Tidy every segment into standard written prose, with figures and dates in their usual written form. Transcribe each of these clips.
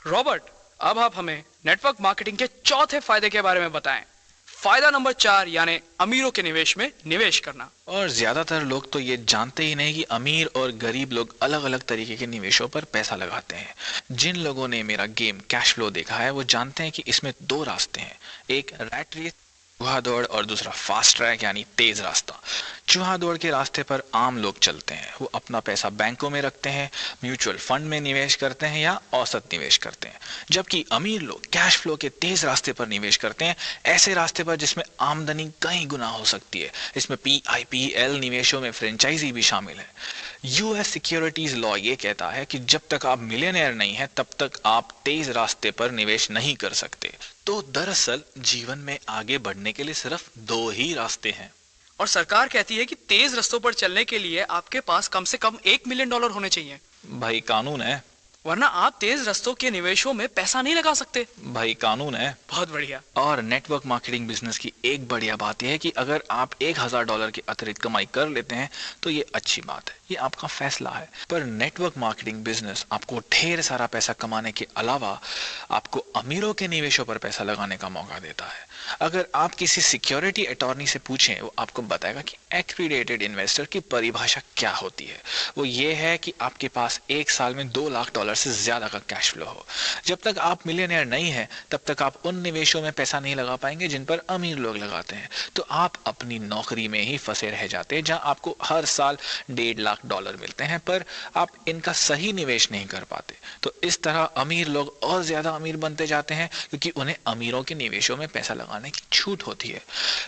Robert, अब आप हमें नेटवर्क मार्केटिंग के चौथे फायदे के बारे में बताएं। फायदा नंबर 4 यानी अमीरों के निवेश में निवेश करना। और ज्यादातर लोग तो ये जानते ही नहीं कि अमीर और गरीब लोग अलग अलग तरीके के निवेशों पर पैसा लगाते हैं। जिन लोगों ने मेरा गेम कैश फ्लो देखा है वो जानते हैं कि इसमें दो रास्ते हैं, एक रैट रेस चूहा दौड़ और दूसरा फास्ट ट्रैक यानी तेज रास्ता। चूहा दौड़ के रास्ते पर आम लोग चलते हैं, वो अपना पैसा बैंकों में रखते हैं, म्यूचुअल फंड में निवेश करते हैं या औसत निवेश करते हैं। जबकि अमीर लोग कैश फ्लो के तेज रास्ते पर निवेश करते हैं, ऐसे रास्ते पर जिसमें आमदनी कई गुना हो सकती है। इसमें PIPL निवेशों में फ्रेंचाइजी भी शामिल है। यूएस सिक्योरिटीज लॉ ये कहता है कि जब तक आप मिलियनेयर नहीं है तब तक आप तेज रास्ते पर निवेश नहीं कर सकते। तो दरअसल जीवन में आगे बढ़ने के लिए सिर्फ दो ही रास्ते हैं। और सरकार कहती है कि तेज रास्तों पर चलने के लिए आपके पास कम से कम $1 मिलियन होने चाहिए। भाई कानून है, वरना आप तेज रास्तों के निवेशों में पैसा नहीं लगा सकते। भाई कानून है। बहुत बढ़िया। और नेटवर्क मार्केटिंग बिजनेस की एक बढ़िया बात यह है कि अगर आप $1000 की अतिरिक्त कमाई कर लेते हैं तो ये अच्छी बात है, ये आपका फैसला है। पर नेटवर्क मार्केटिंग बिजनेस आपको ढेर सारा पैसा कमाने के अलावा आपको अमीरों के निवेशों पर पैसा लगाने का मौका देता है। अगर आप किसी सिक्योरिटी अटॉर्नी से पूछें, वो आपको बताएगा कि एक्रीडेटेड इन्वेस्टर की परिभाषा क्या होती है। वो ये है कि आपके पास एक साल में $2 लाख से ज्यादा का कैश फ्लो हो। जब तक आप मिलियनेयर नहीं है तब तक आप उन निवेशों में पैसा नहीं लगा पाएंगे जिन पर अमीर लोग लगाते हैं। तो आप अपनी नौकरी में ही फंसे रह जाते हैं जहां आपको हर साल $1.5 लाख मिलते हैं, पर आप इनका सही निवेश नहीं कर पाते। तो इस तरह अमीर लोग और ज्यादा अमीर बनते जाते हैं क्योंकि उन्हें अमीरों के निवेशों में पैसा लगाने की छूट होती है।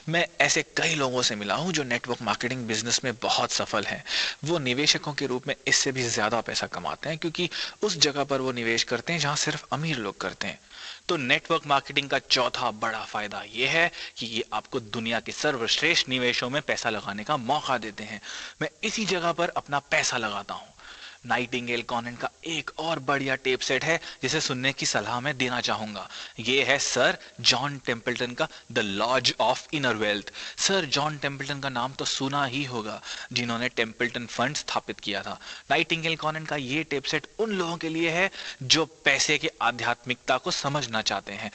मैं ऐसे कई लोगों से मिला हूं जो नेटवर्क मार्केटिंग बिजनेस में बहुत सफल हैं। वो निवेशकों के रूप में इससे भी ज्यादा पैसा कमाते हैं क्योंकि उस जगह पर वो निवेश करते हैं जहां सिर्फ अमीर लोग करते हैं। तो नेटवर्क मार्केटिंग का चौथा बड़ा फायदा यह है कि ये आपको दुनिया के सर्वश्रेष्ठ निवेशों में पैसा लगाने का मौका देते हैं। मैं इसी जगह पर अपना पैसा लगाता हूं। नाइटिंगेल कॉनेंट का एक और बढ़िया टेप सेट है जिसे सुनने की सलाह मैं देना चाहूंगा। ये है सर जॉन टेम्पल्टन का the laws of inner wealth. Sir John Templeton का नाम तो सुना ही होगा, जिन्होंने टेम्पल्टन फंड स्थापित किया था। नाइटिंगेल कॉनेंट का ये टेप सेट उन लोगों के लिए है जो पैसे के आध्यात्मिकता को समझना चाहते हैं।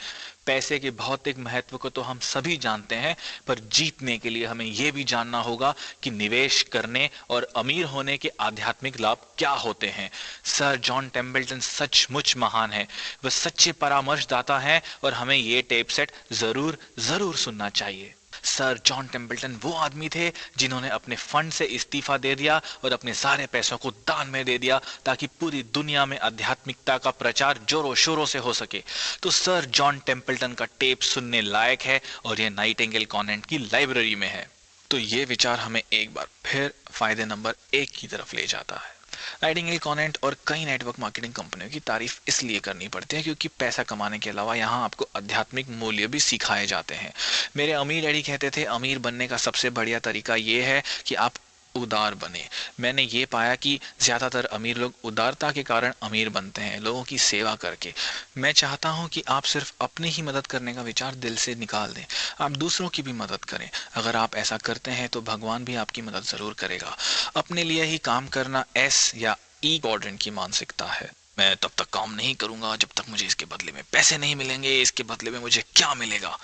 पैसे के भौतिक महत्व को तो हम सभी जानते हैं, पर जीतने के लिए हमें यह भी जानना होगा कि निवेश करने और अमीर होने के आध्यात्मिक लाभ क्या होते हैं। सर जॉन टेम्पल्टन सचमुच महान है, वह सच्चे परामर्शदाता हैं और हमें यह टेप सेट जरूर जरूर सुनना चाहिए। सर जॉन टेम्पल्टन वो आदमी थे जिन्होंने अपने फंड से इस्तीफा दे दिया और अपने सारे पैसों को दान में दे दिया ताकि पूरी दुनिया में आध्यात्मिकता का प्रचार जोरों शोरों से हो सके। तो सर जॉन टेम्पल्टन का टेप सुनने लायक है और यह नाइटिंगेल कॉन्वेंट की लाइब्रेरी में है। तो ये विचार हमें एक बार फिर फायदे नंबर 1 की तरफ ले जाता है। नाइटिंगेल कॉन्वेंट और कई नेटवर्क मार्केटिंग कंपनियों की तारीफ इसलिए करनी पड़ती है क्योंकि पैसा कमाने के अलावा यहाँ आपको आध्यात्मिक मूल्य भी सिखाए जाते हैं। मेरे अमीर डैडी कहते थे अमीर बनने का सबसे बढ़िया तरीका ये है कि आप उदार बने। मैंने ये पाया कि ज्यादातर अमीर लोग उदारता के कारण अमीर बनते हैं, लोगों की सेवा करके। मैं चाहता हूं कि आप सिर्फ अपनी ही मदद करने का विचार दिल से निकाल दें, आप दूसरों की भी मदद करें। अगर आप ऐसा करते हैं तो भगवान भी आपकी मदद जरूर करेगा। अपने लिए ही काम करना S या E क्वाड्रेंट की मानसिकता है। मैं तब तक काम नहीं करूंगा जब तक मुझे इसके बदले में पैसे नहीं मिलेंगे, इसके बदले में मुझे क्या मिलेगा।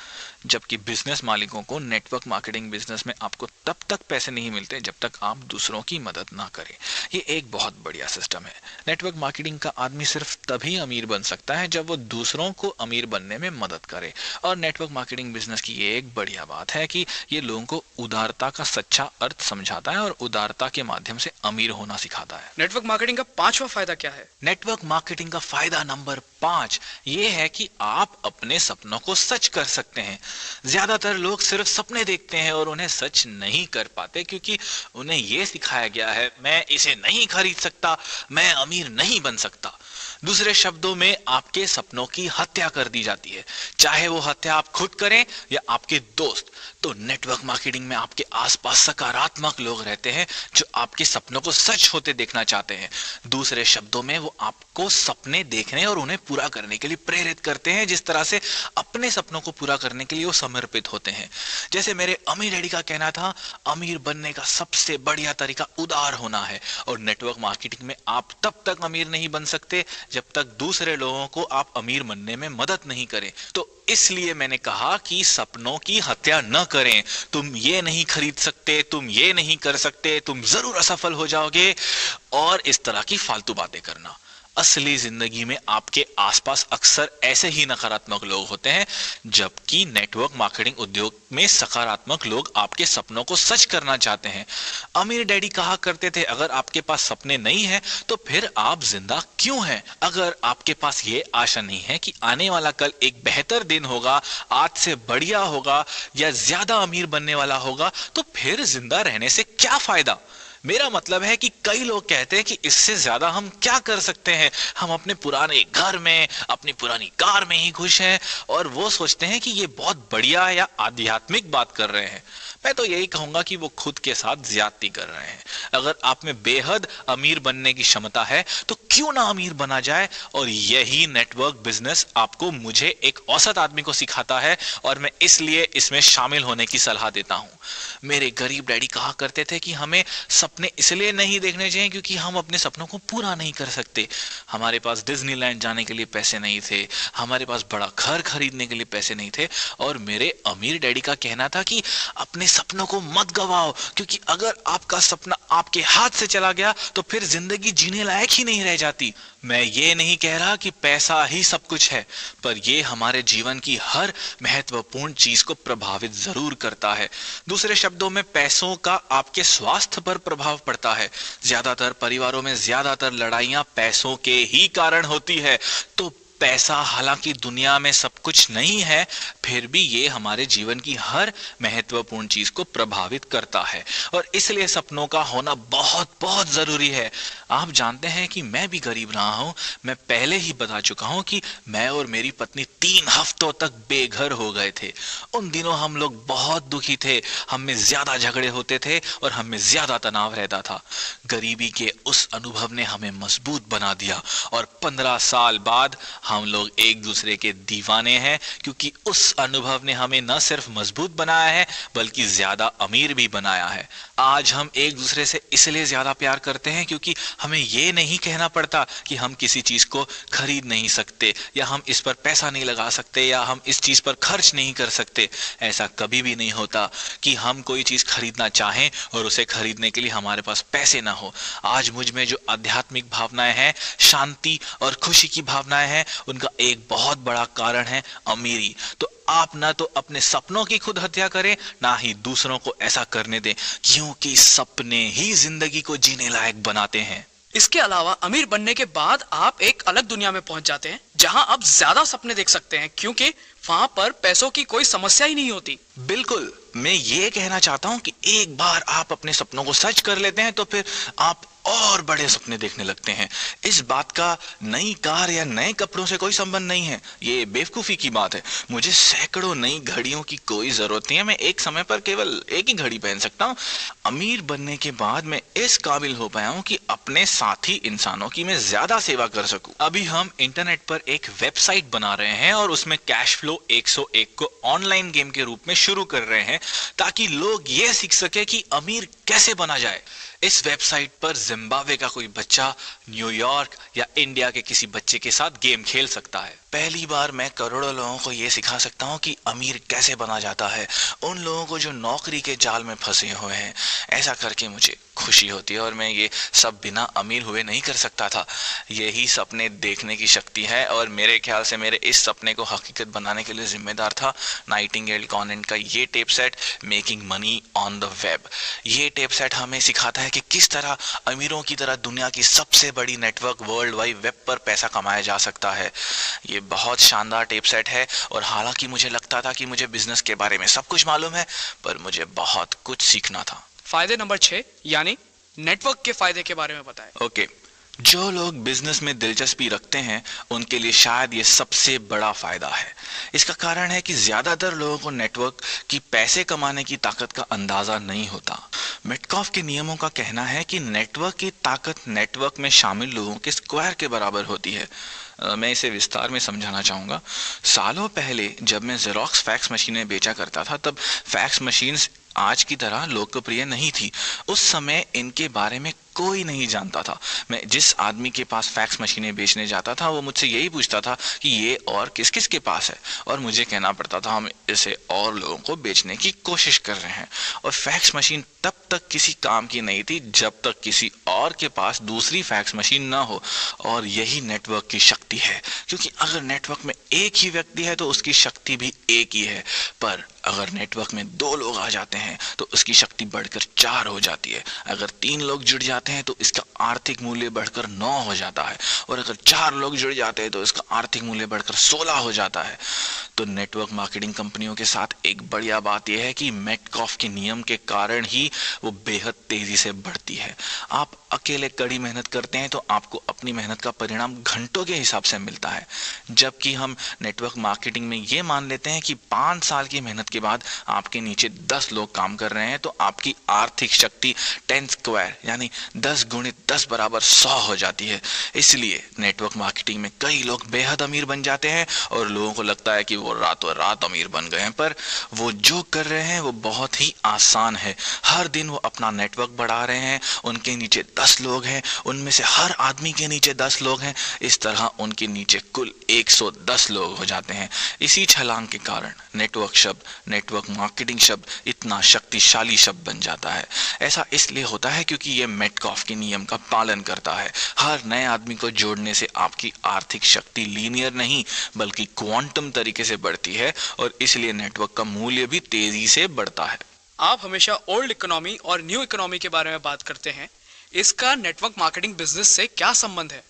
जबकि बिजनेस मालिकों को नेटवर्क मार्केटिंग बिजनेस में आपको तब तक पैसे नहीं मिलते जब तक आप दूसरों की मदद ना करें। ये एक बहुत बढ़िया सिस्टम है। नेटवर्क मार्केटिंग का आदमी सिर्फ तभी अमीर बन सकता है जब वो दूसरों को अमीर बनने में मदद करे। और नेटवर्क मार्केटिंग बिजनेस की ये एक बढ़िया बात है कि ये लोगों को उदारता का सच्चा अर्थ समझाता है और उदारता के माध्यम से अमीर होना सिखाता है। नेटवर्क मार्केटिंग का 5वां फायदा क्या है? नेटवर्क मार्केटिंग का फायदा नंबर 5 ये है कि आप अपने सपनों को सच कर सकते हैं। ज्यादातर लोग सिर्फ सपने देखते हैं और उन्हें सच नहीं कर पाते क्योंकि उन्हें यह सिखाया गया है मैं इसे नहीं खरीद सकता, मैं अमीर नहीं बन सकता। दूसरे शब्दों में आपके सपनों की हत्या कर दी जाती है, चाहे वो हत्या आप खुद करें या आपके दोस्त। तो नेटवर्क मार्केटिंग में आपके आसपास सकारात्मक लोग रहते हैं जो आपके सपनों को सच होते देखना चाहते हैं। दूसरे शब्दों में वो आपको सपने देखने और उन्हें पूरा करने के लिए प्रेरित करते हैं, जिस तरह से अपने सपनों को पूरा करने के लिए वो समर्पित होते हैं। जैसे मेरे अमीर डैडी का कहना था, अमीर बनने का सबसे बढ़िया तरीका उदार होना है। और नेटवर्क मार्केटिंग में आप तब तक अमीर नहीं बन सकते जब तक दूसरे लोगों को आप अमीर बनने में मदद नहीं करें। तो इसलिए मैंने कहा कि सपनों की हत्या न करें। तुम ये नहीं खरीद सकते, तुम ये नहीं कर सकते, तुम जरूर असफल हो जाओगे, और इस तरह की फालतू बातें करना। असली जिंदगी में आपके आसपास अक्सर ऐसे ही नकारात्मक लोग होते हैं, जबकि नेटवर्क मार्केटिंग उद्योग में सकारात्मक लोग आपके सपनों को सच करना चाहते हैं। अमीर डैडी कहा करते थे, अगर आपके पास सपने नहीं है तो फिर आप जिंदा क्यों हैं? अगर आपके पास ये आशा नहीं है कि आने वाला कल एक बेहतर दिन होगा, आज से बढ़िया होगा या ज्यादा अमीर बनने वाला होगा, तो फिर जिंदा रहने से क्या फायदा? मेरा मतलब है कि कई लोग कहते हैं कि इससे ज्यादा हम क्या कर सकते हैं, हम अपने पुराने घर में, अपनी पुरानी कार में ही खुश हैं, और वो सोचते हैं कि ये बहुत बढ़िया या आध्यात्मिक बात कर रहे हैं। मैं तो यही कहूंगा कि वो खुद के साथ ज्यादती कर रहे हैं। अगर आप में बेहद अमीर बनने की क्षमता है तो क्यों ना अमीर बना जाए, और यही नेटवर्क बिजनेस आपको, मुझे एक औसत आदमी को सिखाता है, और मैं इसलिए इसमें शामिल होने की सलाह देता हूं। मेरे गरीब डैडी कहा करते थे कि हमें सपने इसलिए नहीं देखने चाहिए क्योंकि हम अपने सपनों को पूरा नहीं कर सकते। हमारे पास डिज्नीलैंड जाने के लिए पैसे नहीं थे, हमारे पास बड़ा घर खरीदने के लिए पैसे नहीं थे, और मेरे अमीर डैडी का कहना था कि अपने सपनों को मत गवाओ, क्योंकि अगर आपका सपना आपके हाथ से चला गया तो फिर जिंदगी जीने लायक ही नहीं रह जाती। मैं ये नहीं कह रहा कि पैसा ही सब कुछ है, पर यह हमारे जीवन की हर महत्वपूर्ण चीज को प्रभावित जरूर करता है। दूसरे शब्दों में, पैसों का आपके स्वास्थ्य पर प्रभाव पड़ता है। ज्यादातर परिवारों में ज्यादातर लड़ाइयां पैसों के ही कारण होती है। तो पैसा हालांकि दुनिया में सब कुछ नहीं है, फिर भी ये हमारे जीवन की हर महत्वपूर्ण चीज को प्रभावित करता है, और इसलिए सपनों का होना बहुत बहुत जरूरी है। आप जानते हैं कि मैं भी गरीब रहा हूं। मैं पहले ही बता चुका हूं कि मैं और मेरी पत्नी 3 हफ्तों तक बेघर हो गए थे। उन दिनों हम लोग बहुत दुखी थे, हम में ज्यादा झगड़े होते थे और हम में ज्यादा तनाव रहता था। गरीबी के उस अनुभव ने हमें मजबूत बना दिया, और 15 साल बाद हम लोग एक दूसरे के दीवाने हैं, क्योंकि उस अनुभव ने हमें न सिर्फ मजबूत बनाया है बल्कि ज्यादा अमीर भी बनाया है। आज हम एक दूसरे से इसलिए ज्यादा प्यार करते हैं क्योंकि हमें यह नहीं कहना पड़ता कि हम किसी चीज को खरीद नहीं सकते, या हम इस पर पैसा नहीं लगा सकते, या हम इस चीज पर खर्च नहीं कर सकते। ऐसा कभी भी नहीं होता कि हम कोई चीज खरीदना चाहें और उसे खरीदने के लिए हमारे पास पैसे ना हो। आज मुझ में जो आध्यात्मिक भावनाएं हैं, शांति और खुशी की भावनाएं हैं, उनका एक बहुत बड़ा कारण है अमीरी। तो आप ना तो अपने सपनों की खुद हत्या करें, ना ही दूसरों को ऐसा करने दें, क्योंकि सपने ही जिंदगी को जीने लायक बनाते हैं। इसके अलावा अमीर बनने के बाद आप एक अलग दुनिया में पहुंच जाते हैं, जहां आप ज्यादा सपने देख सकते हैं, क्योंकि वहां पर पैसों की कोई समस्या ही नहीं होती। बिल्कुल, मैं ये कहना चाहता हूं कि एक बार आप अपने सपनों को सच कर लेते हैं तो फिर आप और बड़े सपने देखने लगते हैं। इस बात का नई कार या नए कपड़ों से कोई संबंध नहीं है, ये बेवकूफी की बात है। मुझे सैकड़ों नई घड़ियों की कोई जरूरत नहीं है, मैं एक समय पर केवल एक ही घड़ी पहन सकता हूँ। अमीर बनने के बाद मैं इस काबिल हो पाया हूँ कि अपने साथी इंसानों की मैं ज्यादा सेवा कर सकूं। अभी हम इंटरनेट पर एक वेबसाइट बना रहे हैं और उसमें कैश फ्लो 101 को ऑनलाइन गेम के रूप में शुरू कर रहे हैं, ताकि लोग ये सीख सके कि अमीर कैसे बना जाए। इस वेबसाइट पर जिम्बाब्वे का कोई बच्चा न्यूयॉर्क या इंडिया के किसी बच्चे के साथ गेम खेल सकता है। पहली बार मैं करोड़ों लोगों को यह सिखा सकता हूं कि अमीर कैसे बना जाता है, उन लोगों को जो नौकरी के जाल में फंसे हुए हैं। ऐसा करके मुझे खुशी होती है, और मैं ये सब बिना अमीर हुए नहीं कर सकता था। यही सपने देखने की शक्ति है, और मेरे ख्याल से मेरे इस सपने को हकीकत बनाने के लिए जिम्मेदार था नाइटिंगेल कॉन्वेंट का ये tape set, making money on the web. ये टेप सेट हमें सिखाता है कि किस तरह अमीरों की तरह दुनिया की सबसे बड़ी नेटवर्क वर्ल्ड वाइड वेब पर पैसा कमाया जा सकता है। ये बहुत शानदार टेप सेट है, और हालांकि मुझे लगता था कि मुझे बिजनेस के बारे में सब कुछ मालूम है, पर मुझे बहुत कुछ सीखना था। फायदे नंबर 6 यानी नेटवर्क के फायदे के बारे में बताएं। ओके, जो लोग बिजनेस में दिलचस्पी रखते हैं उनके लिए शायद ये सबसे बड़ा फायदा है। इसका कारण है कि ज्यादातर लोगों को नेटवर्क की पैसे कमाने की ताकत का अंदाजा नहीं होता। मिटकॉफ के नियमों का कहना है कि नेटवर्क की ताकत नेटवर्क में शामिल लोगों के स्क्वायर के बराबर होती है। मैं इसे विस्तार में समझाना चाहूंगा। सालों पहले जब मैं जेरोक्स फैक्स मशीनें बेचा करता था, तब फैक्स मशीन्स आज की तरह लोकप्रिय नहीं थी। उस समय इनके बारे में कोई नहीं जानता था। मैं जिस आदमी के पास फैक्स मशीनें बेचने जाता था वो मुझसे यही पूछता था कि ये और किस किस के पास है, और मुझे कहना पड़ता था हम इसे और लोगों को बेचने की कोशिश कर रहे हैं। और फैक्स मशीन तब तक किसी काम की नहीं थी जब तक किसी और के पास दूसरी फैक्स मशीन ना हो। और यही नेटवर्क की शक्ति है, क्योंकि अगर नेटवर्क में एक ही व्यक्ति है तो उसकी शक्ति भी एक ही है, पर अगर नेटवर्क में 2 लोग आ जाते हैं तो उसकी शक्ति बढ़कर 4 हो जाती है। अगर 3 लोग जुड़ जाते हैं तो इसका आर्थिक मूल्य बढ़कर 9 हो जाता है, और अगर 4 लोग जुड़ जाते हैं तो इसका आर्थिक मूल्य बढ़कर 16 हो जाता है। तो नेटवर्क मार्केटिंग कंपनियों के साथ एक बढ़िया बात यह है कि मेटकॉफ के नियम के कारण ही वो बेहद तेजी से बढ़ती है। आप अकेले कड़ी मेहनत करते हैं तो आपको अपनी मेहनत का परिणाम घंटों के हिसाब से मिलता है, जबकि हम नेटवर्क मार्केटिंग में ये मान लेते हैं कि 5 साल की मेहनत के बाद आपके नीचे 10 लोग काम कर रहे हैं तो आपकी आर्थिक शक्ति 10 स्क्वायर यानी 10 गुणित 10 बराबर 100 हो जाती है। इसलिए नेटवर्क मार्केटिंग में कई लोग बेहद अमीर बन जाते हैं और लोगों को लगता है कि वो रातों रात अमीर बन गए हैं, पर वो जो कर रहे हैं वो बहुत ही आसान है। हर दिन वो अपना नेटवर्क बढ़ा रहे हैं, उनके नीचे 10 लोग हैं, उनमें से हर आदमी के नीचे 10 लोग हैं, इस तरह उनके नीचे कुल 110 लोग हो जाते हैं। इसी छलांग के कारण नेटवर्क शब्द, नेटवर्क मार्केटिंग शब्द इतना शक्तिशाली शब्द बन जाता है। ऐसा इसलिए होता है क्योंकि ये मेटकॉफ के नियम का पालन करता है। हर नए आदमी को जोड़ने से आपकी आर्थिक शक्ति लीनियर नहीं बल्कि क्वांटम तरीके से बढ़ती है, और इसलिए नेटवर्क का मूल्य भी तेजी से बढ़ता है। आप हमेशा ओल्ड इकोनॉमी और न्यू इकोनॉमी के बारे में बात करते हैं, इसका नेटवर्क मार्केटिंग बिजनेस से क्या संबंध है?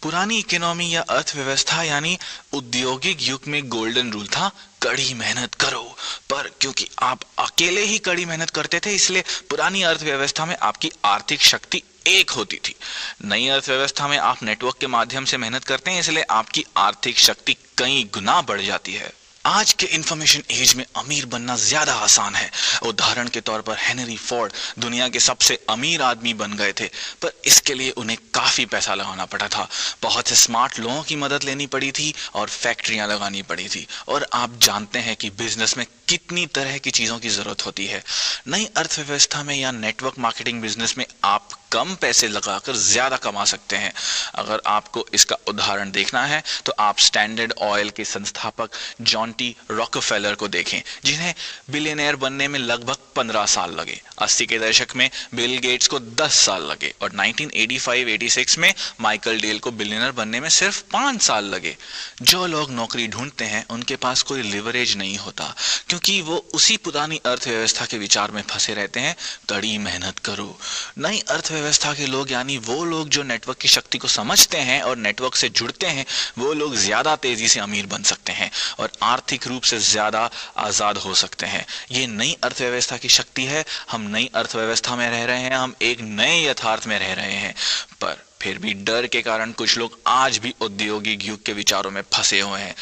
पुरानी इकोनॉमी या अर्थव्यवस्था यानी औद्योगिक युग में गोल्डन रूल था, कड़ी मेहनत करो। पर क्योंकि आप अकेले ही कड़ी मेहनत करते थे इसलिए पुरानी अर्थव्यवस्था में आपकी आर्थिक शक्ति एक होती थी। नई अर्थव्यवस्था में आप नेटवर्क के माध्यम से मेहनत करते हैं, इसलिए आपकी आर्थिक शक्ति कई गुना बढ़ जाती है। आज के इंफॉर्मेशन एज में अमीर बनना ज्यादा आसान है। उदाहरण के तौर पर हेनरी फोर्ड दुनिया के सबसे अमीर आदमी बन गए थे, पर इसके लिए उन्हें काफी पैसा लगाना पड़ा था। बहुत से स्मार्ट लोगों की मदद लेनी पड़ी थी और फैक्ट्रियां लगानी पड़ी थी। और आप जानते हैं कि बिजनेस में कितनी तरह की चीजों की जरूरत होती है। नई अर्थव्यवस्था में या नेटवर्क मार्केटिंग बिजनेस में आप कम पैसे लगाकर ज्यादा कमा सकते हैं। अगर आपको इसका उदाहरण देखना है तो आप स्टैंडर्ड ऑयल के संस्थापक जॉन टी रॉकफेलर को देखें, जिन्हें बिलियनर बनने में लगभग 15 साल लगे। 80 के दशक में बिल गेट्स को 10 साल लगे और 1985-86 में माइकल डेल को बिलियनर बनने में सिर्फ 5 साल लगे। जो लोग नौकरी ढूंढते हैं उनके पास कोई लिवरेज नहीं होता, क्योंकि वो उसी पुरानी अर्थव्यवस्था के विचार में फंसे रहते हैं, कड़ी मेहनत करो। नई अर्थव्यवस्था के लोग यानी वो लोग जो नेटवर्क की शक्ति को समझते हैं और नेटवर्क से जुड़ते हैं, वो लोग ज्यादा तेजी से अमीर बन सकते हैं और आर्थिक रूप से ज्यादा आजाद हो सकते हैं। ये नई अर्थव्यवस्था की शक्ति है। हम नई अर्थव्यवस्था में रह रहे हैं, हम एक नए यथार्थ में रह रहे हैं, पर फिर भी डर के कारण कुछ लोग आज भी औद्योगिक युग के विचारों में फंसे हुए हैं।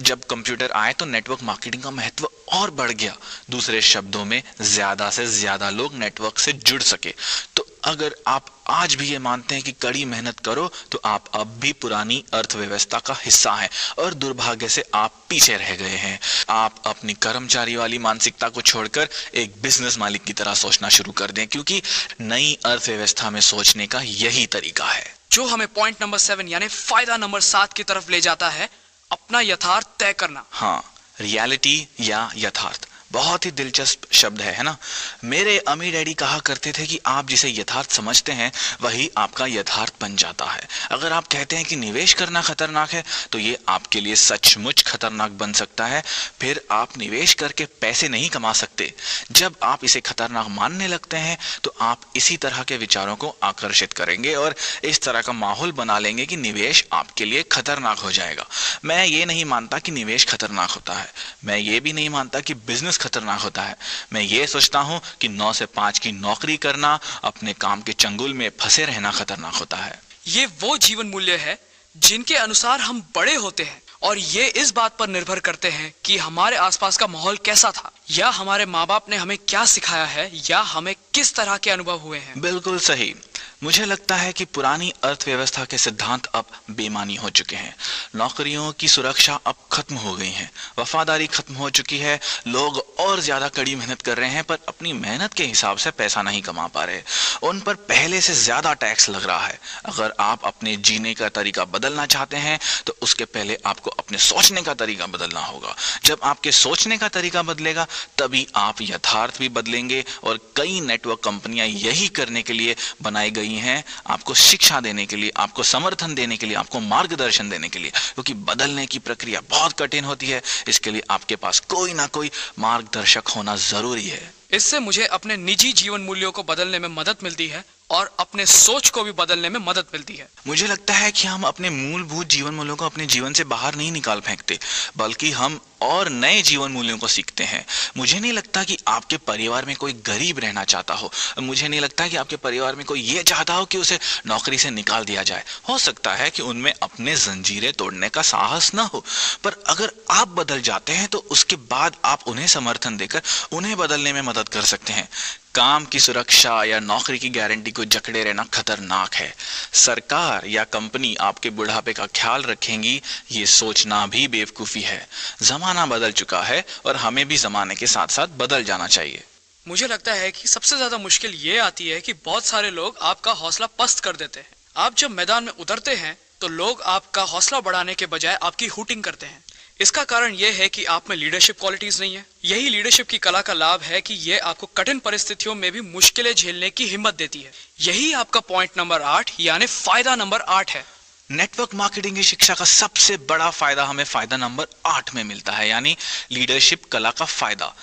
जब कंप्यूटर आए तो नेटवर्क मार्केटिंग का महत्व और बढ़ गया। दूसरे शब्दों में ज्यादा से ज्यादा लोग नेटवर्क से जुड़ सके। तो अगर आप आज भी ये मानते हैं कि कड़ी मेहनत करो तो आप अब भी पुरानी अर्थव्यवस्था का हिस्सा हैं और दुर्भाग्य से आप पीछे रह गए हैं। आप अपनी कर्मचारी वाली मानसिकता को छोड़कर एक बिजनेस मालिक की तरह सोचना शुरू कर दें, क्योंकि नई अर्थव्यवस्था में सोचने का यही तरीका है। जो हमें पॉइंट नंबर 7 यानी फायदा नंबर 7 की तरफ ले जाता है, अपना यथार्थ तय करना। हाँ, रियलिटी या यथार्थ बहुत ही दिलचस्प शब्द है ना। मेरे अमीर डैडी कहा करते थे कि आप जिसे यथार्थ समझते हैं वही आपका यथार्थ बन जाता है। अगर आप कहते हैं कि निवेश करना खतरनाक है तो ये आपके लिए सचमुच खतरनाक बन सकता है। फिर आप निवेश करके पैसे नहीं कमा सकते। जब आप इसे खतरनाक मानने लगते हैं तो आप इसी तरह के विचारों को आकर्षित करेंगे और इस तरह का माहौल बना लेंगे कि निवेश आपके लिए खतरनाक हो जाएगा। मैं ये नहीं मानता कि निवेश खतरनाक होता है। मैं ये भी नहीं मानता कि बिजनेस खतरनाक होता है। मैं ये सोचता हूं कि 9 से 5 की नौकरी करना, अपने काम के चंगुल में फंसे रहना खतरनाक होता है। ये वो जीवन मूल्य है जिनके अनुसार हम बड़े होते हैं, और ये इस बात पर निर्भर करते हैं कि हमारे आसपास का माहौल कैसा था, या हमारे माँ बाप ने हमें क्या सिखाया है, या हमें किस तरह के अनुभव हुए हैं। बिल्कुल सही। मुझे लगता है कि पुरानी अर्थव्यवस्था के सिद्धांत अब बेमानी हो चुके हैं। नौकरियों की सुरक्षा अब खत्म हो गई है, वफादारी खत्म हो चुकी है। लोग और ज्यादा कड़ी मेहनत कर रहे हैं पर अपनी मेहनत के हिसाब से पैसा नहीं कमा पा रहे। उन पर पहले से ज्यादा टैक्स लग रहा है। अगर आप अपने जीने का तरीका बदलना चाहते हैं तो उसके पहले आपको अपने सोचने का तरीका बदलना होगा। जब आपके सोचने का तरीका बदलेगा तभी आप यथार्थ भी बदलेंगे। और कई नेटवर्क कंपनियां यही करने के लिए बनाई गई हैं, आपको शिक्षा देने के लिए, आपको समर्थन देने के लिए, आपको मार्गदर्शन देने के लिए। क्योंकि बदलने की प्रक्रिया बहुत कठिन होती है, इसके लिए आपके पास कोई ना कोई मार्गदर्शक होना जरूरी है। इससे मुझे अपने निजी जीवन मूल्यों को बदलने में मदद मिलती है और अपने सोच को भी बदलने में मदद मिलती है। मुझे लगता है कि हम अपने मूलभूत जीवन मूल्यों को अपने जीवन से बाहर नहीं निकाल फेंकते, बल्कि हम और नए जीवन मूल्यों को सीखते हैं। मुझे नहीं लगता कि आपके परिवार में कोई गरीब रहना चाहता हो। मुझे नहीं लगता कि आपके परिवार में कोई ये चाहता हो कि उसे नौकरी से निकाल दिया जाए। हो सकता है कि उनमें अपने जंजीरें तोड़ने का साहस ना हो, पर अगर आप बदल जाते हैं तो उसके बाद आप उन्हें समर्थन देकर उन्हें बदलने में मदद कर सकते हैं। काम की सुरक्षा या नौकरी की गारंटी को जकड़े रहना खतरनाक है। सरकार या कंपनी आपके बुढ़ापे का ख्याल रखेंगी, ये सोचना भी बेवकूफी है। जमाना बदल चुका है और हमें भी जमाने के साथ साथ बदल जाना चाहिए। मुझे लगता है कि सबसे ज्यादा मुश्किल ये आती है कि बहुत सारे लोग आपका हौसला पस्त कर देते हैं। आप जब मैदान में उतरते हैं तो लोग आपका हौसला बढ़ाने के बजाय आपकी हुटिंग करते हैं। इसका कारण यह है कि आप में लीडरशिप क्वालिटीज नहीं है। यही लीडरशिप की कला का लाभ है कि यह आपको कठिन परिस्थितियों में भी मुश्किलें झेलने की हिम्मत देती है। यही आपका पॉइंट नंबर 8 यानी फायदा नंबर 8 है। नेटवर्क मार्केटिंग की शिक्षा का सबसे बड़ा फायदा हमें फायदा नंबर 8 में मिलता है, यानी लीडरशिप कला का फायदा।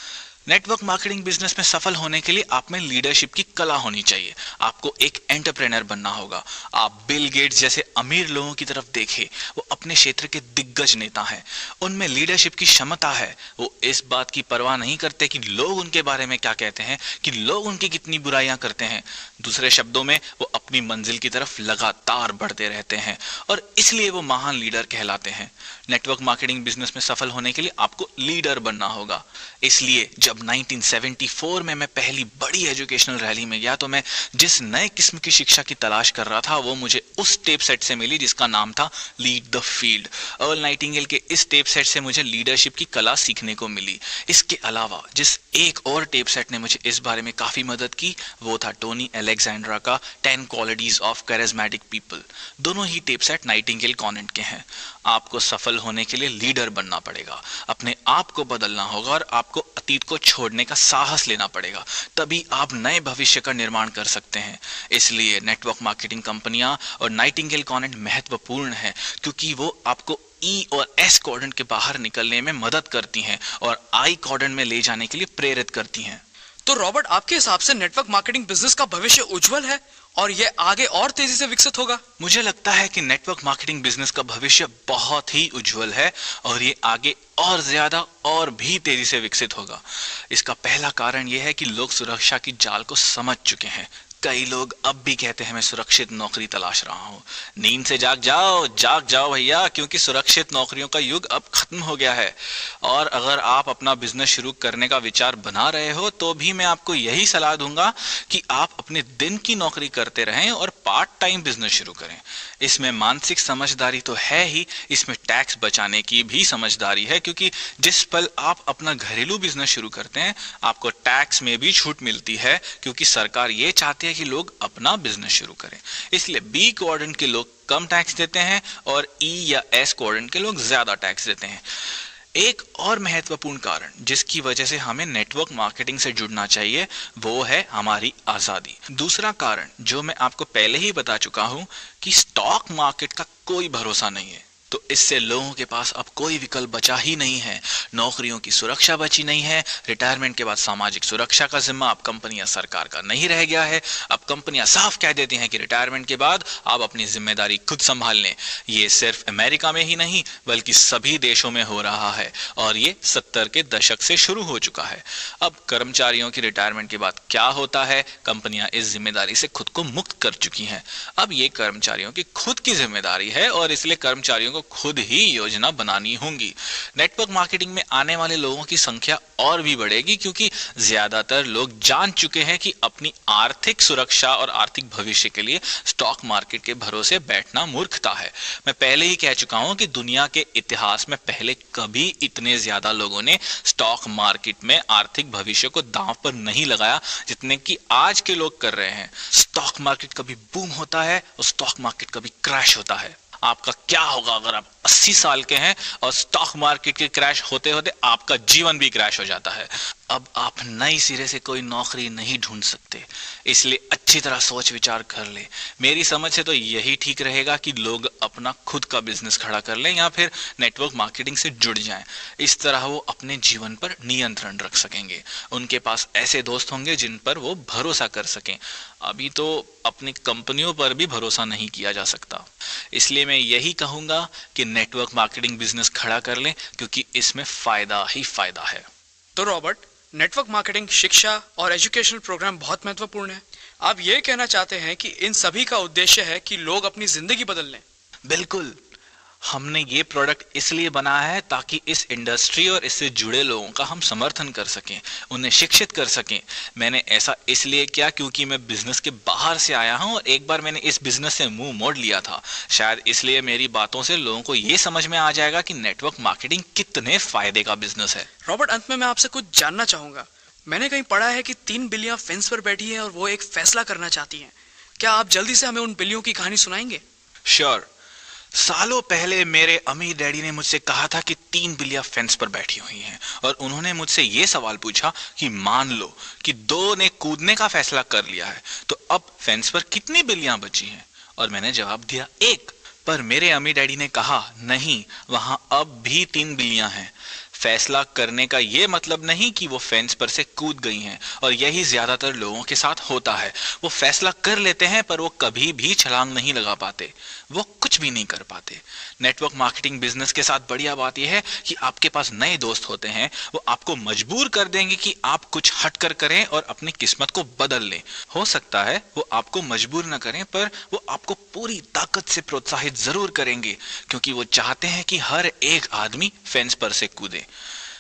नेटवर्क मार्केटिंग बिजनेस में सफल होने के लिए आप में लीडरशिप की कला होनी चाहिए। आपको एक एंटरप्रेनर बनना होगा। आप बिल गेट्स जैसे अमीर लोगों की तरफ देखें, वो अपने क्षेत्र के दिग्गज नेता हैं। उनमें लीडरशिप की क्षमता है। वो इस बात की परवाह नहीं करते कि लोग उनके बारे में क्या कहते हैं, कि लोग उनकी कितनी बुराइयां करते हैं। दूसरे शब्दों में वो अपनी मंजिल की तरफ लगातार बढ़ते रहते हैं और इसलिए वो महान लीडर कहलाते हैं। नेटवर्क मार्केटिंग बिजनेस में सफल होने के लिए आपको लीडर बनना होगा। इसलिए जब 1974 में मैं पहली बड़ी एजुकेशनल रैली में गया तो मैं जिस नए किस्म की शिक्षा की तलाश कर रहा था वो मुझे उस टेप सेट से मिली जिसका नाम था lead the field. Earl Nightingale के इस टेप सेट से मुझे लीडरशिप की कला सीखने को मिली। इसके अलावा जिस एक और टेप सेट ने मुझे इस बारे में काफी मदद की वो था टोनी अलेक्जेंड्रा का 10 क्वालिटीज ऑफ कैरिज्मेटिक पीपल। दोनों ही टेप सेट नाइटिंगेल कॉन्वेंट के हैं। आपको सफल होने के लिए लीडर बनना पड़ेगा, अपने आप को बदलना होगा और आपको अतीत को छोड़ने का साहस लेना पड़ेगा। तभी आप नए भविष्य का निर्माण कर सकते हैं। इसलिए नेटवर्क मार्केटिंग कंपनियां और नाइटिंगेल कॉन्वेंट महत्वपूर्ण है, क्योंकि वो आपको ई और एस क्वाड्रेंट के बाहर निकलने में मदद करती हैं और आई क्वाड्रेंट में ले जाने के लिए प्रेरित करती हैं। तो रॉबर्ट, आपके हिसाब से नेटवर्क मार्केटिंग बिजनेस का भविष्य उज्जवल है और यह आगे और तेजी से विकसित होगा? मुझे लगता है कि नेटवर्क मार्केटिंग बिजनेस का भविष्य बहुत ही उज्जवल है और ये आगे और ज्यादा और भी तेजी से विकसित होगा। इसका पहला कारण यह है कि लोग सुरक्षा की जाल को समझ चुके हैं। कई लोग अब भी कहते हैं मैं सुरक्षित नौकरी तलाश रहा हूं। नींद से जाग जाओ भैया, क्योंकि सुरक्षित नौकरियों का युग अब खत्म हो गया है। और अगर आप अपना बिजनेस शुरू करने का विचार बना रहे हो तो भी मैं आपको यही सलाह दूंगा कि आप अपने दिन की नौकरी करते रहें और पार्ट टाइम बिजनेस शुरू करें। इसमें मानसिक समझदारी तो है ही, इसमें टैक्स बचाने की भी समझदारी है, क्योंकि जिस पल आप अपना घरेलू बिजनेस शुरू करते हैं आपको टैक्स में भी छूट मिलती है, क्योंकि सरकार ये चाहती है कि लोग अपना बिजनेस शुरू करें। इसलिए बी क्वाड्रेंट के लोग कम टैक्स देते हैं और ई या एस क्वाड्रेंट के लोग ज्यादा टैक्स देते हैं। एक और महत्वपूर्ण कारण जिसकी वजह से हमें नेटवर्क मार्केटिंग से जुड़ना चाहिए वो है हमारी आजादी। दूसरा कारण जो मैं आपको पहले ही बता चुका हूं कि स्टॉक मार्केट का कोई भरोसा नहीं है, तो इससे लोगों के पास अब कोई विकल्प बचा ही नहीं है। नौकरियों की सुरक्षा बची नहीं है। रिटायरमेंट के बाद सामाजिक सुरक्षा का जिम्मा अब कंपनियां सरकार का नहीं रह गया है। अब कंपनियां साफ कह देती हैं कि रिटायरमेंट के बाद आप अपनी जिम्मेदारी खुद संभाल लें। ये सिर्फ अमेरिका में ही नहीं बल्कि सभी देशों में हो रहा है और ये 70 के दशक से शुरू हो चुका है। अब कर्मचारियों की रिटायरमेंट के बाद क्या होता है, कंपनियां इस जिम्मेदारी से खुद को मुक्त कर चुकी हैं। अब ये कर्मचारियों की खुद की जिम्मेदारी है और इसलिए कर्मचारियों को खुद ही योजना बनानी होंगी। नेटवर्क मार्केटिंग में आने वाले लोगों की संख्या और भी बढ़ेगी क्योंकि ज्यादातर लोग जान चुके हैं कि अपनी आर्थिक सुरक्षा और आर्थिक भविष्य के लिए स्टॉक मार्केट के भरोसे बैठना मूर्खता है। मैं पहले ही कह चुका हूं कि दुनिया के इतिहास में पहले कभी इतने ज्यादा लोगों ने स्टॉक मार्केट में आर्थिक भविष्य को दांव पर नहीं लगाया जितने कि आज के लोग कर रहे हैं। स्टॉक मार्केट कभी बूम होता है और स्टॉक मार्केट कभी क्रैश होता है। आपका क्या होगा अगर आप 80 साल के हैं और स्टॉक मार्केट के क्रैश होते होते आपका जीवन भी क्रैश हो जाता है। अब आप नई सिरे से कोई नौकरी नहीं ढूंढ सकते, इसलिए अच्छी तरह सोच विचार कर ले। मेरी समझ से तो यही ठीक रहेगा कि लोग अपना खुद का बिजनेस खड़ा कर लें या फिर नेटवर्क मार्केटिंग से जुड़ जाएं। इस तरह वो अपने जीवन पर नियंत्रण रख सकेंगे। उनके पास ऐसे दोस्त होंगे जिन पर वो भरोसा कर सकें। अभी तो अपनी कंपनियों पर भी भरोसा नहीं किया जा सकता, इसलिए मैं यही कहूंगा कि नेटवर्क मार्केटिंग बिजनेस खड़ा कर लें क्योंकि इसमें फायदा ही फायदा है। तो रॉबर्ट, नेटवर्क मार्केटिंग शिक्षा और एजुकेशनल प्रोग्राम बहुत महत्वपूर्ण है। आप ये कहना चाहते हैं कि इन सभी का उद्देश्य है कि लोग अपनी जिंदगी बदल लें? बिल्कुल, हमने ये प्रोडक्ट इसलिए बनाया है ताकि इस इंडस्ट्री और इससे जुड़े लोगों का हम समर्थन कर सकें, उन्हें शिक्षित कर सकें। मैंने ऐसा इसलिए किया क्योंकि मैं बिजनेस के बाहर से आया हूं और एक बार मैंने इस बिजनेस से मुंह मोड़ लिया था। शायद इसलिए मेरी बातों से लोगों को ये समझ में आ जाएगा कि नेटवर्क मार्केटिंग कितने फायदे का बिजनेस है। रॉबर्ट, अंत में मैं आपसे कुछ जानना चाहूंगा। मैंने कहीं पढ़ा है कि 3 बिल्लियां फेंस पर बैठी हैं और वो एक फैसला करना चाहती हैं। क्या आप जल्दी से हमें उन बिल्लियों की कहानी सुनाएंगे? श्योर। सालों पहले मेरे अमीर डैडी ने मुझसे कहा था कि 3 बिल्लियां फेंस पर बैठी हुई हैं और उन्होंने मुझसे यह सवाल पूछा कि मान लो कि 2 ने कूदने का फैसला कर लिया है तो अब फेंस पर कितनी बिल्लियां बची हैं? और मैंने जवाब दिया 1। पर मेरे अमीर डैडी ने कहा नहीं, वहां अब भी 3 बिल्लियां हैं। फैसला करने का यह मतलब नहीं कि वो फेंस पर से कूद गई हैं, और यही ज्यादातर लोगों के साथ होता है। वो फैसला कर लेते हैं पर वो कभी भी छलांग नहीं लगा पाते, वो कुछ भी नहीं कर पाते। नेटवर्क मार्केटिंग बिजनेस के साथ बढ़िया बात यह है कि आपके पास नए दोस्त होते हैं, वो आपको मजबूर कर देंगे कि आप कुछ हटकर करें और अपनी किस्मत को बदल लें। हो सकता है वो आपको मजबूर न करें पर वो आपको पूरी ताकत से प्रोत्साहित जरूर करेंगे क्योंकि वो चाहते हैं कि हर एक आदमी फेंस पर से कूदे।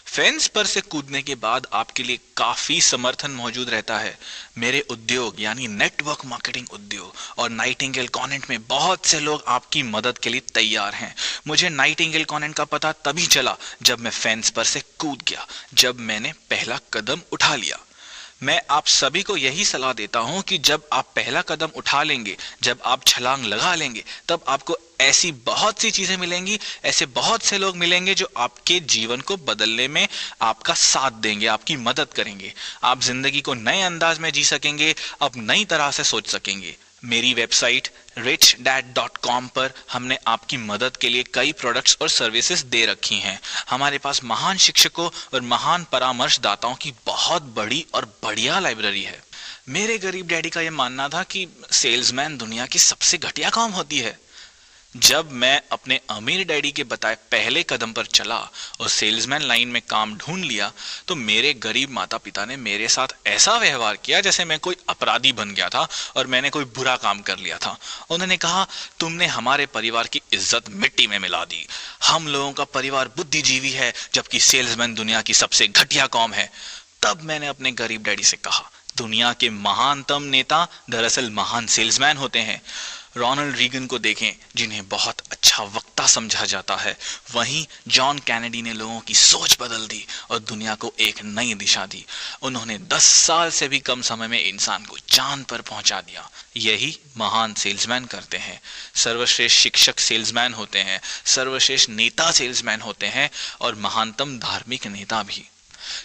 फेंस पर से कूदने के बाद आपके लिए काफी समर्थन मौजूद रहता है। मेरे उद्योग यानी नेटवर्क मार्केटिंग उद्योग और नाइटिंगेल कॉन्वेंट में बहुत से लोग आपकी मदद के लिए तैयार हैं। मुझे नाइटिंगेल कॉन्वेंट का पता तभी चला जब मैं फेंस पर से कूद गया, जब मैंने पहला कदम उठा लिया। मैं आप सभी को यही सलाह देता हूं कि जब आप पहला कदम उठा लेंगे, जब आप छलांग लगा लेंगे, तब आपको ऐसी बहुत सी चीजें मिलेंगी, ऐसे बहुत से लोग मिलेंगे जो आपके जीवन को बदलने में आपका साथ देंगे, आपकी मदद करेंगे। आप जिंदगी को नए अंदाज में जी सकेंगे, अब नई तरह से सोच सकेंगे। मेरी वेबसाइट richdad.com पर हमने आपकी मदद के लिए कई प्रोडक्ट्स और सर्विसेज दे रखी हैं। हमारे पास महान शिक्षकों और महान परामर्शदाताओं की बहुत बड़ी और बढ़िया लाइब्रेरी है। मेरे गरीब डैडी का यह मानना था कि सेल्समैन दुनिया की सबसे घटिया काम होती है। जब मैं अपने अमीर डैडी के बताए पहले कदम पर चला और सेल्समैन लाइन में काम ढूंढ लिया तो मेरे गरीब माता पिता ने मेरे साथ ऐसा व्यवहार किया जैसे मैं कोई अपराधी बन गया था और मैंने कोई बुरा काम कर लिया था। उन्होंने कहा, तुमने हमारे परिवार की इज्जत मिट्टी में मिला दी। हम लोगों का परिवार बुद्धिजीवी है जबकि सेल्समैन दुनिया की सबसे घटिया कौम है। तब मैंने अपने गरीब डैडी से कहा, दुनिया के महानतम नेता दरअसल महान सेल्समैन होते हैं। रोनाल्ड रीगन को देखें जिन्हें बहुत अच्छा वक्ता समझा जाता है। वहीं जॉन कैनेडी ने लोगों की सोच बदल दी और दुनिया को एक नई दिशा दी। उन्होंने 10 साल से भी कम समय में इंसान को चांद पर पहुंचा दिया। यही महान सेल्समैन करते हैं। सर्वश्रेष्ठ शिक्षक सेल्समैन होते हैं, सर्वश्रेष्ठ नेता सेल्समैन होते हैं और महानतम धार्मिक नेता भी,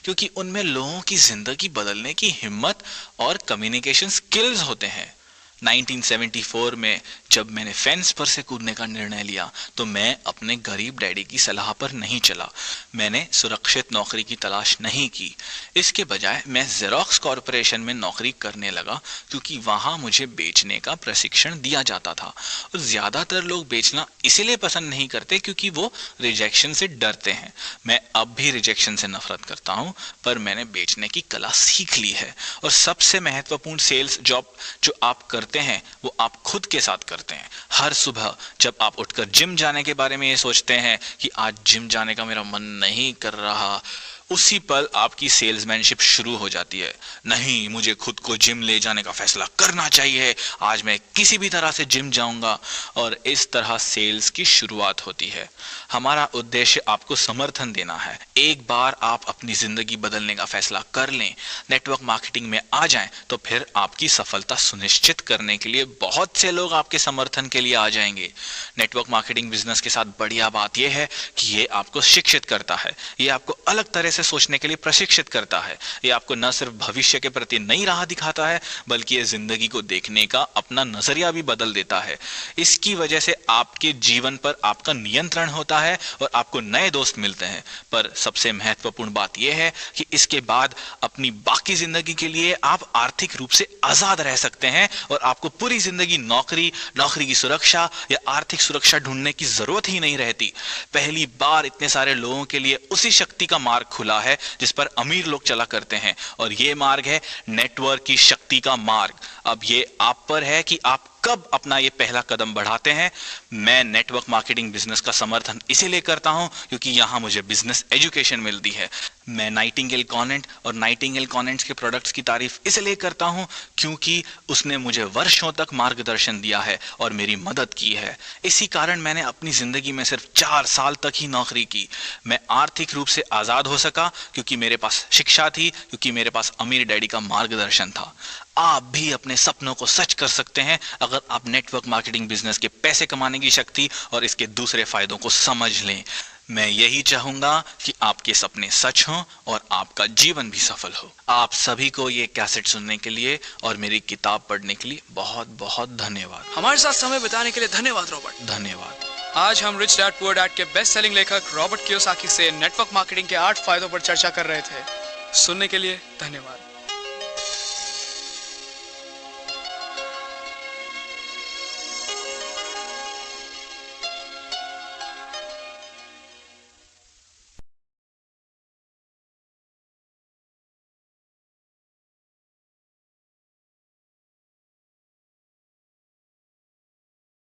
क्योंकि उनमें लोगों की जिंदगी बदलने की हिम्मत और कम्युनिकेशन स्किल्स होते हैं। 1974 में जब मैंने फेंस पर से कूदने का निर्णय लिया तो मैं अपने गरीब डैडी की सलाह पर नहीं चला। मैंने सुरक्षित नौकरी की तलाश नहीं की। इसके बजाय मैं जेरोक्स कॉरपोरेशन में नौकरी करने लगा क्योंकि वहां मुझे बेचने का प्रशिक्षण दिया जाता था। और ज्यादातर लोग बेचना इसीलिए पसंद नहीं करते क्योंकि वो रिजेक्शन से डरते हैं। मैं अब भी रिजेक्शन से नफरत करता हूं, पर मैंने बेचने की कला सीख ली है। और सबसे महत्वपूर्ण सेल्स जॉब जो आप करते करते हैं वो आप खुद के साथ करते हैं। हर सुबह जब आप उठकर जिम जाने के बारे में ये सोचते हैं कि आज जिम जाने का मेरा मन नहीं कर रहा, उसी पल आपकी सेल्समैनशिप शुरू हो जाती है। नहीं, मुझे खुद को जिम ले जाने का फैसला करना चाहिए, आज मैं किसी भी तरह से जिम जाऊंगा, और इस तरह सेल्स की शुरुआत होती है। हमारा उद्देश्य आपको समर्थन देना है। एक बार आप अपनी जिंदगी बदलने का फैसला कर लें, नेटवर्क मार्केटिंग में आ जाएं, तो फिर आपकी सफलता सुनिश्चित करने के लिए बहुत से लोग आपके समर्थन के लिए आ जाएंगे। नेटवर्क मार्केटिंग बिजनेस के साथ बढ़िया बात यह है कि ये आपको शिक्षित करता है, ये आपको अलग तरह से सोचने के लिए प्रशिक्षित करता है। ये आपको न सिर्फ भविष्य के प्रति नई राह दिखाता है, बल्कि ये जिंदगी को देखने का अपना नजरिया भी बदल देता है। इसकी वजह से आपके जीवन पर आपका नियंत्रण होता है और आपको नए दोस्त मिलते हैं। पर सबसे महत्वपूर्ण बात यह है कि इसके बाद अपनी बाकी जिंदगी के लिए आप आर्थिक रूप से आजाद रह सकते हैं और आपको पूरी जिंदगी नौकरी की सुरक्षा या आर्थिक सुरक्षा ढूंढने की जरूरत ही नहीं रहती। पहली बार इतने सारे लोगों के लिए उसी शक्ति का मार्ग खुला है जिस पर अमीर लोग चला करते हैं, और यह मार्ग है नेटवर्क की शक्ति का मार्ग। अब ये आप पर है कि आप कब अपना ये पहला कदम बढ़ाते हैं। मैं नेटवर्क मार्केटिंग बिजनेस का समर्थन इसीलिए करता हूं क्योंकि यहां मुझे बिजनेस एजुकेशन मिलती है। मैं नाइटिंगेल कॉन्वेंट और नाइटिंगेल कॉन्वेंट्स के प्रोडक्ट्स की तारीफ इसलिए करता हूं क्योंकि उसने मुझे वर्षों तक मार्गदर्शन दिया है और मेरी मदद की है। इसी कारण मैंने अपनी जिंदगी में सिर्फ 4 साल तक ही नौकरी की। मैं आर्थिक रूप से आजाद हो सका क्योंकि मेरे पास शिक्षा थी, क्योंकि मेरे पास अमीर डैडी का मार्गदर्शन था। आप भी अपने सपनों को सच कर सकते हैं अगर आप नेटवर्क मार्केटिंग बिजनेस के पैसे कमाने की शक्ति और इसके दूसरे फायदों को समझ लें। मैं यही चाहूंगा कि आपके सपने सच हों और आपका जीवन भी सफल हो। आप सभी को ये कैसेट सुनने के लिए और मेरी किताब पढ़ने के लिए बहुत बहुत धन्यवाद। हमारे साथ समय बिताने के लिए धन्यवाद रॉबर्ट। धन्यवाद। आज हम रिच डैड पुअर डैड के बेस्ट सेलिंग लेखक रॉबर्ट कियोसाकी से नेटवर्क मार्केटिंग के 8 फायदों पर चर्चा कर रहे थे। सुनने के लिए धन्यवाद।